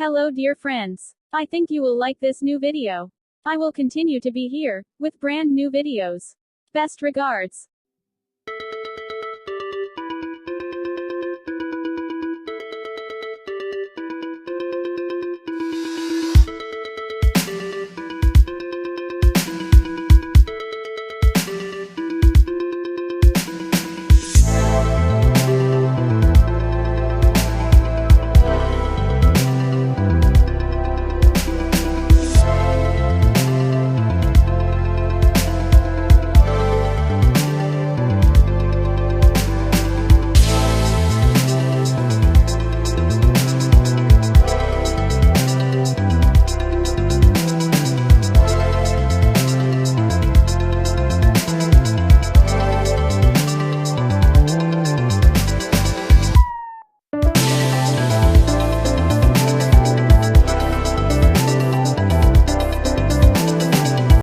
Hello dear friends. I think you will like this new video. I will continue to be here, with brand new videos. Best regards.